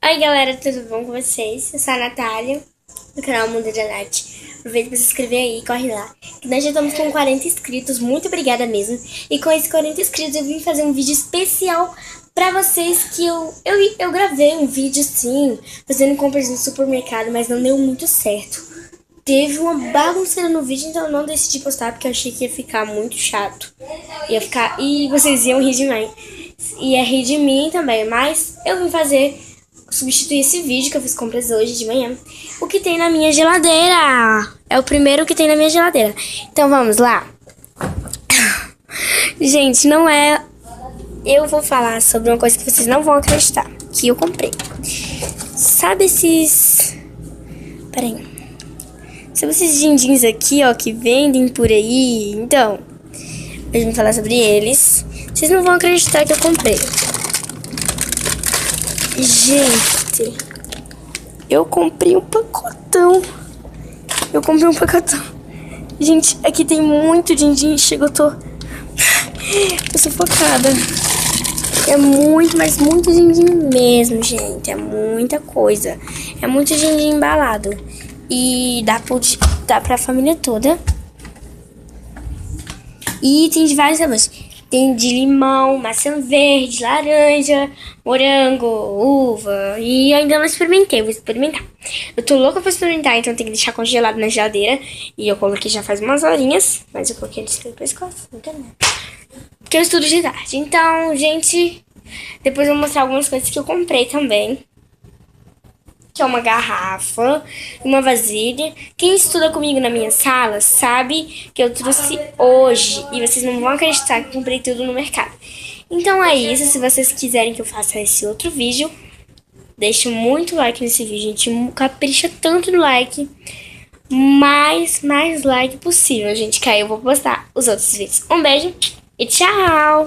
Oi galera, tudo bom com vocês? Eu sou a Natália, do canal Mundo de Nath. Aproveita pra se inscrever aí, corre lá. Nós já estamos com 40 inscritos, muito obrigada mesmo. E com esses 40 inscritos eu vim fazer um vídeo especial pra vocês que eu gravei um vídeo sim, fazendo compras no supermercado, mas não deu muito certo. Teve uma bagunça no vídeo, então eu não decidi postar porque eu achei que ia ficar muito chato. E vocês iam rir de mim. Ia rir de mim também, mas eu vim substituir esse vídeo que eu fiz compras hoje de manhã. O que tem na minha geladeira? É o primeiro que tem na minha geladeira. Então vamos lá. Gente, não é... Eu vou falar sobre uma coisa que vocês não vão acreditar, que eu comprei. Sabe esses... Peraí. Sabe esses din-dins aqui, ó, que vendem por aí? Então, eu vou falar sobre eles. Vocês não vão acreditar que eu comprei. Gente, eu comprei um pacotão. Gente, aqui tem muito din-din. Chegou, tô sufocada. É muito, mas muito din-din mesmo, gente. É muita coisa. É muito din-din embalado. E dá pra família toda. E tem de vários sabores. Tem de limão, maçã verde, laranja, morango, uva. E ainda não experimentei, vou experimentar. Eu tô louca pra experimentar, então tem que deixar congelado na geladeira. E eu coloquei já faz umas horinhas, mas eu coloquei no pescoço, não tem nada. Porque eu estudo de tarde. Então, gente, depois eu vou mostrar algumas coisas que eu comprei também. Que é uma garrafa, uma vasilha. Quem estuda comigo na minha sala sabe que eu trouxe hoje. E vocês não vão acreditar que eu comprei tudo no mercado. Então é isso. Se vocês quiserem que eu faça esse outro vídeo, deixe muito like nesse vídeo. A gente capricha tanto no like. Mais like possível, gente. Que aí eu vou postar os outros vídeos. Um beijo e tchau!